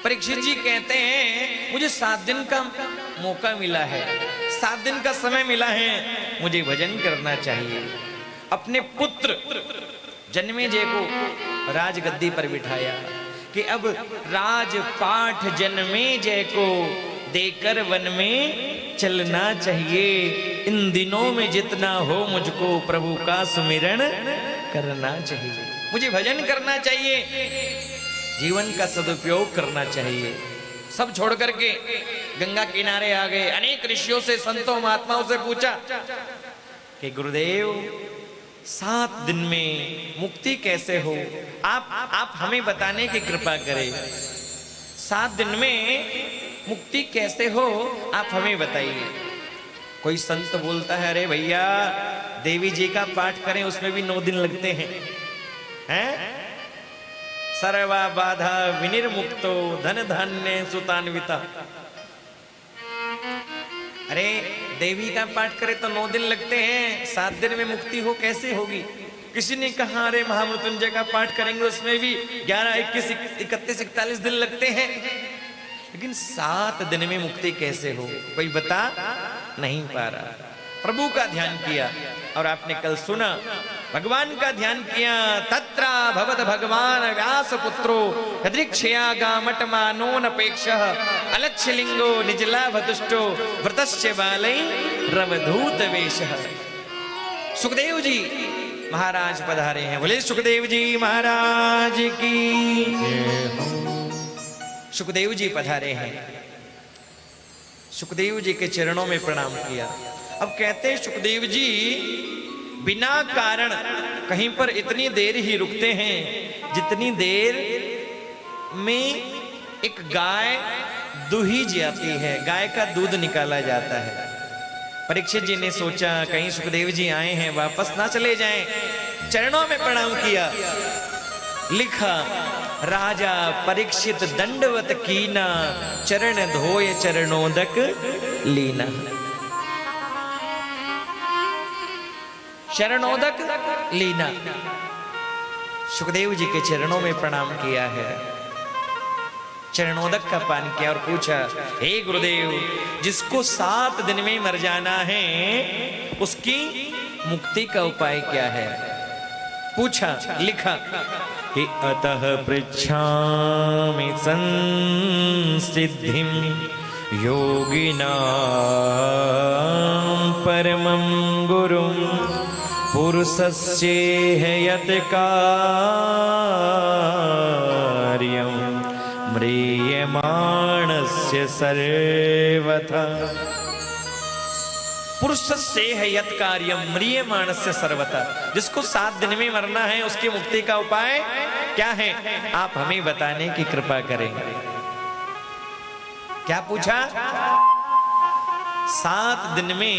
परीक्षित जी कहते हैं मुझे 7 दिन का मौका मिला है, 7 दिन का समय मिला है, मुझे भजन करना चाहिए। अपने पुत्र जन्मेजय को राजगद्दी पर बिठाया कि अब राजपाठ जन्मेजय को देकर वन में चलना चाहिए। इन दिनों में जितना हो मुझको प्रभु का सुमिरन करना चाहिए, मुझे भजन करना चाहिए, जीवन का सदुपयोग करना चाहिए। सब छोड़ करके गंगा किनारे आ गए। अनेक ऋषियों से, संतों, महात्माओं से पूछा कि गुरुदेव 7 दिन में मुक्ति कैसे हो, आप हमें बताने की कृपा करें। 7 दिन में मुक्ति कैसे हो आप हमें बताइए। कोई संत बोलता है अरे भैया देवी जी का पाठ करें उसमें भी 9 दिन लगते हैं, हैं? सर्वा बाधा विनिर्मुक्तो धन धान्य सुतान्विता। अरे देवी का पाठ करे तो 9 दिन लगते हैं, 7 दिन में मुक्ति हो कैसे होगी? किसी ने कहा अरे महामृत्युंजय का पाठ करेंगे उसमें भी 11, 21, 31, 41 दिन लगते हैं, लेकिन 7 दिन में मुक्ति कैसे हो? कोई बता नहीं पा रहा। प्रभु का ध्यान किया और आपने कल सुना भगवान का ध्यान किया। तत्रा भवत भगवान व्यास पुत्रो यदृक्षया गामट मानोनपेक्षः अलक्ष्यलिंगो निजलाभतुष्टो व्रतस्य बालै रवधूत वेशः। सुखदेव जी महाराज पधारे हैं, बोले सुखदेव जी महाराज की। सुखदेव जी पधारे हैं, सुखदेव जी के चरणों में प्रणाम किया। अब कहते हैं सुखदेव जी बिना कारण कहीं पर इतनी देर ही रुकते हैं जितनी देर में एक गाय दूही जाती है, गाय का दूध निकाला जाता है। परीक्षित जी ने सोचा कहीं सुखदेव जी आए हैं वापस ना चले जाएं, चरणों में प्रणाम किया। लिखा राजा परीक्षित दंडवत कीना चरण धोय चरणोदक लीना। चरणोदक लीना, सुखदेव जी के चरणों में प्रणाम किया है, चरणोदक का पान किया और पूछा हे गुरुदेव जिसको 7 दिन में मर जाना है उसकी मुक्ति का उपाय क्या है? पूछा, लिखा कि अतः पृच्छामि संसिद्धिं योगिनां परमं गुरुं पुरुषस्येह यत् कार्यं म्रियमाणस्य सर्वथा। पुरुषस्येह यत् कार्यं म्रियमाणस्य सर्वथा, जिसको 7 दिन में मरना है उसकी मुक्ति का उपाय क्या है? आप हमें बताने की कृपा करें। क्या पूछा? 7 दिन में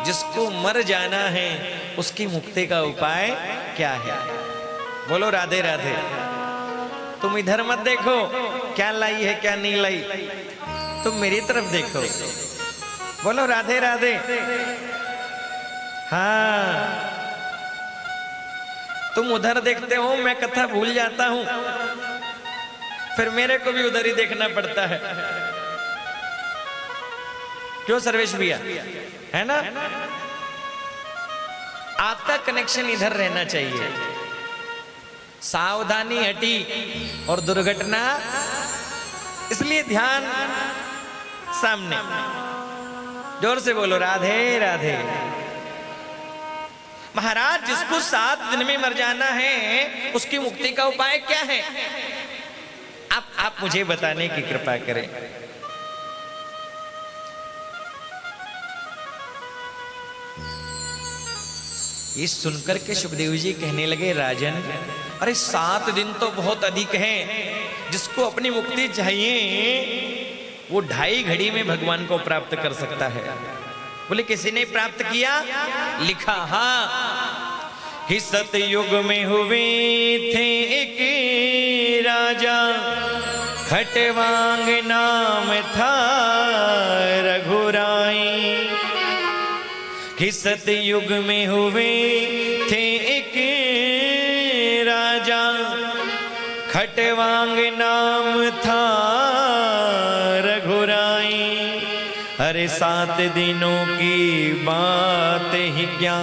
जिसको मर जाना है उसकी मुक्ति का उपाय क्या है? बोलो राधे राधे। तुम इधर मत देखो क्या लाई है क्या नहीं लाई, तुम मेरी तरफ देखो। बोलो राधे राधे। हाँ तुम उधर देखते हो, मैं कथा भूल जाता हूं, फिर मेरे को भी उधर ही देखना पड़ता है। क्यों सर्वेश भैया, है ना? आपका कनेक्शन इधर रहना चाहिए। सावधानी हटी और दुर्घटना, इसलिए ध्यान सामने। जोर से बोलो राधे राधे। महाराज जिसको 7 दिन में मर जाना है उसकी मुक्ति का उपाय क्या है? आप मुझे बताने की कृपा करें। ये सुनकर के सुखदेव जी कहने लगे राजन अरे 7 दिन तो बहुत अधिक है, जिसको अपनी मुक्ति चाहिए वो 2.5 घड़ी में भगवान को प्राप्त कर सकता है। बोले किसी ने प्राप्त किया? लिखा हाँ कि सतयुग में हुए थे एक राजा, खटवांग नाम था रघुराई। कि सतयुग में हुए थे एक राजा, खटवांग नाम था अरे 7 दिनों की बात ही क्या,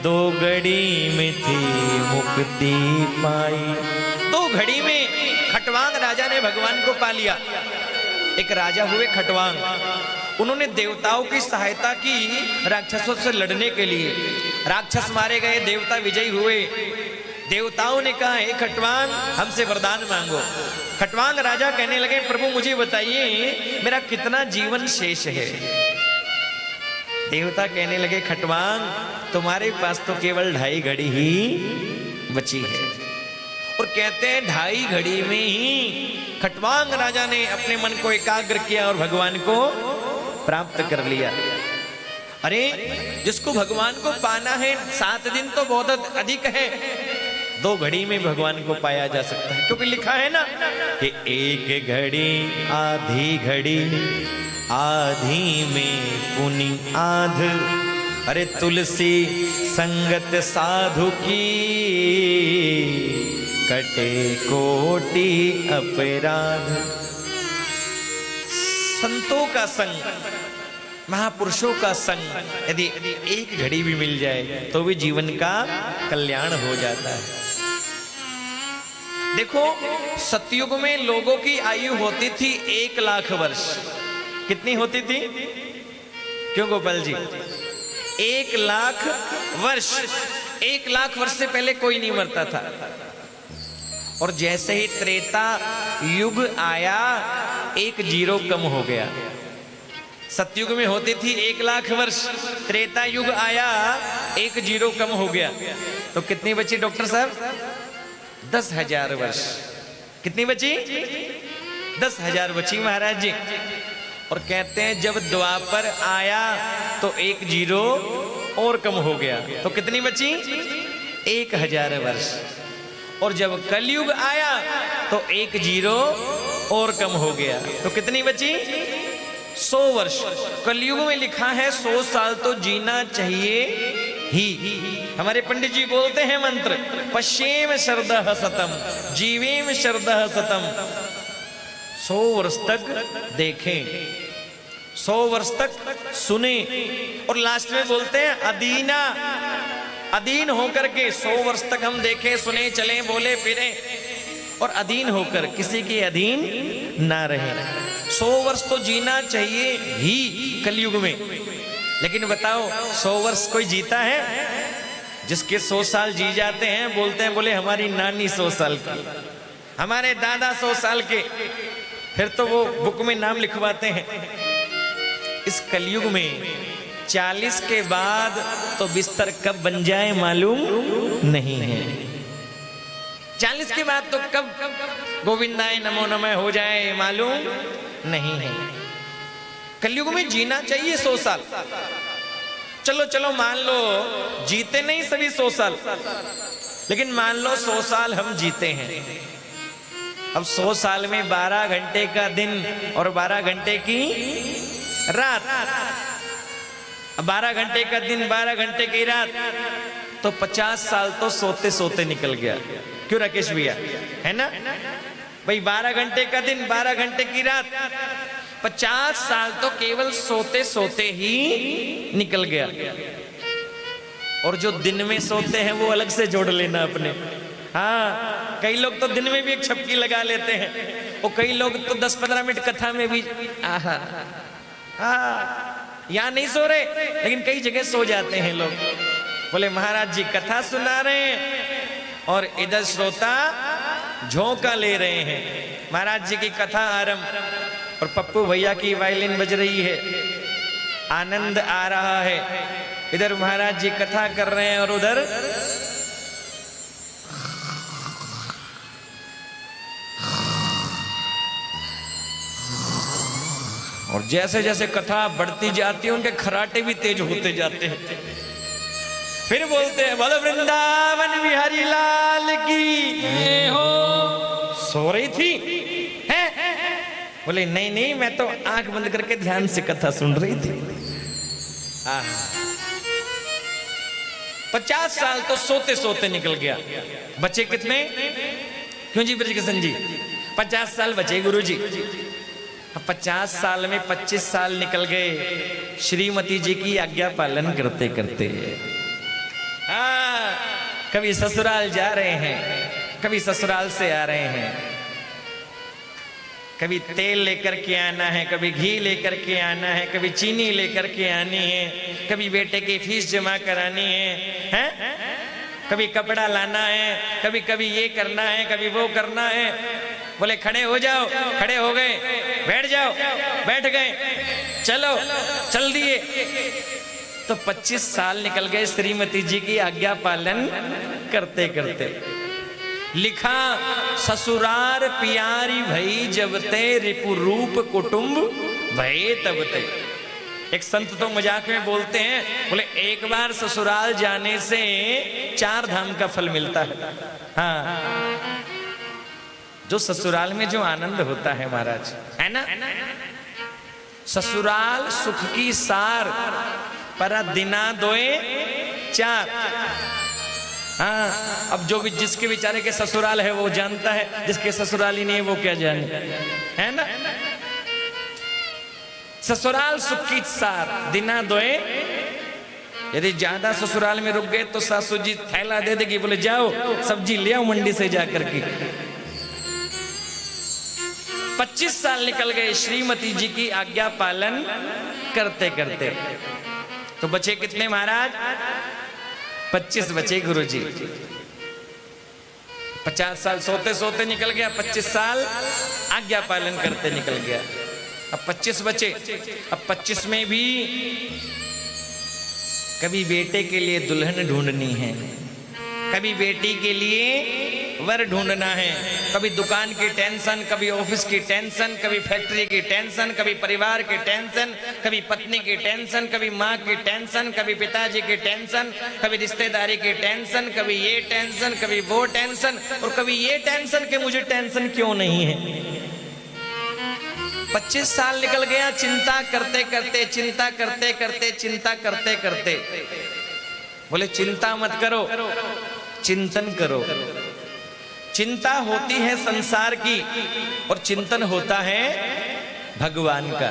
2 घड़ी में थी मुक्ति पाई। 2 घड़ी में खटवांग राजा ने भगवान को पा लिया। एक राजा हुए खटवांग, उन्होंने देवताओं की सहायता की राक्षसों से लड़ने के लिए। राक्षस मारे गए, देवता विजयी हुए। देवताओं ने कहा, हे खटवांग हमसे वरदान मांगो। खटवांग राजा कहने लगे, प्रभु मुझे बताइए मेरा कितना जीवन शेष है। देवता कहने लगे, खटवांग तुम्हारे पास तो केवल 2.5 घड़ी ही बची है। और कहते हैं 2.5 घड़ी में ही खटवांग राजा ने अपने मन को एकाग्र किया और भगवान को प्राप्त कर लिया। अरे जिसको भगवान को पाना है 7 दिन तो बहुत अधिक है, 2 घड़ी में भगवान को पाया जा सकता है। क्योंकि लिखा है ना कि 1 घड़ी आधी घड़ी, आधी में पुनि आध। अरे तुलसी संगत साधु की, कटे कोटि अपराध। संतों का संग, महापुरुषों का संग यदि 1 घड़ी भी मिल जाए तो भी जीवन का कल्याण हो जाता है। देखो सतयुग में लोगों की आयु होती थी 1 लाख वर्ष। कितनी होती थी? क्यों गोपाल जी? 1 लाख वर्ष। 1 लाख वर्ष से पहले कोई नहीं मरता था। और जैसे ही त्रेता युग आया 1 जीरो कम हो गया। सतयुग में होती थी 1 लाख वर्ष, त्रेता युग आया 1 जीरो कम हो गया। तो कितनी बची डॉक्टर साहब? 10,000 वर्ष। कितनी बची? 10,000 बची महाराज जी। और कहते हैं जब द्वापर आया तो 1 जीरो और कम हो गया। तो कितनी बची? 1,000 वर्ष। और जब कलयुग आया तो 1 जीरो और कम हो गया। तो कितनी बची? 100 वर्ष। कलयुग में लिखा है 100 साल तो जीना चाहिए ही। हमारे पंडित जी बोलते हैं मंत्र, पश्येम शरदः शतम जीवेम शरदः शतम। 100 वर्ष तक देखें, 100 वर्ष तक सुने। और लास्ट में बोलते हैं अदीना, अधीन होकर के 100 वर्ष तक हम देखें, सुने, चलें, बोले, फिरें और अधीन होकर किसी के अधीन ना रहे। 100 वर्ष तो जीना चाहिए ही कलयुग में। लेकिन बताओ 100 वर्ष कोई जीता है? जिसके 100 साल जी जाते हैं बोलते हैं, बोले हमारी नानी 100 साल की, हमारे दादा 100 साल के। फिर तो वो बुक में नाम लिखवाते हैं। इस कलयुग में 40 के बाद तो बिस्तर कब बन जाए मालूम नहीं है। 40 के बाद तो कब गोविंदाय नमो नमः हो जाए मालूम नहीं है। कलयुग में जीना चाहिए 100 साल। चलो चलो मान लो जीते नहीं सभी 100 साल, लेकिन मान लो 100 साल हम जीते हैं। अब 100 साल में 12 घंटे का दिन और 12 घंटे की रात। 12 घंटे का दिन, 12 घंटे की रात, तो 50 साल तो सोते सोते निकल गया। क्यों राकेश भैया? है ना भाई? 12 घंटे का दिन, 12 घंटे की रात, 50 साल तो केवल सोते सोते ही निकल गया। और जो दिन में सोते हैं वो अलग से जोड़ लेना अपने। हाँ, कई लोग तो दिन में भी एक छपकी लगा लेते हैं, और कई लोग तो 10-15 मिनट कथा में भी। हाँ, यहाँ नहीं सो रहे, लेकिन कई जगह सो जाते हैं लोग। बोले महाराज जी कथा सुना रहे हैं और इधर श्रोता झोंका ले रहे हैं। महाराज जी की कथा आरंभ और पप्पू भैया की वायलिन बज रही है, आनंद आ रहा है। इधर महाराज जी कथा कर रहे हैं और उधर और जैसे जैसे कथा बढ़ती जाती है उनके खराटे भी तेज होते जाते हैं। फिर बोलते हैं बोलो वृंदावन बिहारी लाल की हो। सो रही थी है? बोले नहीं नहीं, मैं तो आंख बंद करके ध्यान से कथा सुन रही थी। 50 साल तो सोते सोते निकल गया। बचे कितने? क्यों जी ब्रजकिशन जी? 50 साल बचे गुरु जी। 50 साल में 25 साल निकल गए श्रीमती जी की आज्ञा पालन करते करते। हाँ, कभी ससुराल जा रहे हैं, कभी ससुराल से आ रहे हैं, कभी तेल लेकर के आना है, कभी घी लेकर के आना है, कभी चीनी लेकर के आनी है, कभी बेटे की फीस जमा करानी है? कभी कपड़ा लाना है, कभी कभी ये करना है, कभी वो करना है। बोले खड़े हो जाओ, खड़े हो गए, बैठ जाओ, बैठ गए, चलो, चल दिए। तो 25 साल निकल गए श्रीमती जी की आज्ञा पालन करते करते। लिखा ससुरार पियारी भई जबते रिपु रूप कुटुंब भये तबते। एक संत तो मजाक में बोलते हैं, बोले एक बार ससुराल जाने से 4 धाम का फल मिलता है। हाँ, जो ससुराल में जो आनंद होता है महाराज, है ना? ससुराल सुख की सार पर दिना दोए 4। हाँ, अब जो भी जिसके बेचारे के ससुराल है वो जानता है, जिसके ससुराल ही नहीं है वो क्या जाने, है ना? ससुराल सुख की सार दिना दोए। यदि ज्यादा ससुराल में रुक गए तो सासू जी थैला दे देगी, बोले जाओ सब्जी ले आओ मंडी से जाकर के। 25 साल निकल गए श्रीमती जी की आज्ञा पालन करते करते। तो बचे कितने महाराज? 25 बचे गुरुजी। 50 साल सोते सोते निकल गया, 25 साल आज्ञा पालन करते निकल गया। अब 25 बचे। अब 25 में भी कभी बेटे के लिए दुल्हन ढूंढनी है, कभी बेटी के लिए वर ढूंढना है, कभी दुकान की टेंशन, कभी ऑफिस की टेंशन, कभी फैक्ट्री की टेंशन, कभी परिवार की टेंशन, कभी पत्नी की टेंशन, कभी माँ की टेंशन, कभी पिताजी की टेंशन, कभी रिश्तेदारी की टेंशन, कभी ये टेंशन, कभी वो टेंशन, और कभी ये टेंशन कि मुझे टेंशन क्यों नहीं है। 25 साल निकल गया चिंता करते करते, चिंता करते करते, चिंता करते करते। बोले चिंता मत करो, चिंतन करो। चिंता होती है संसार की और चिंतन होता है भगवान का।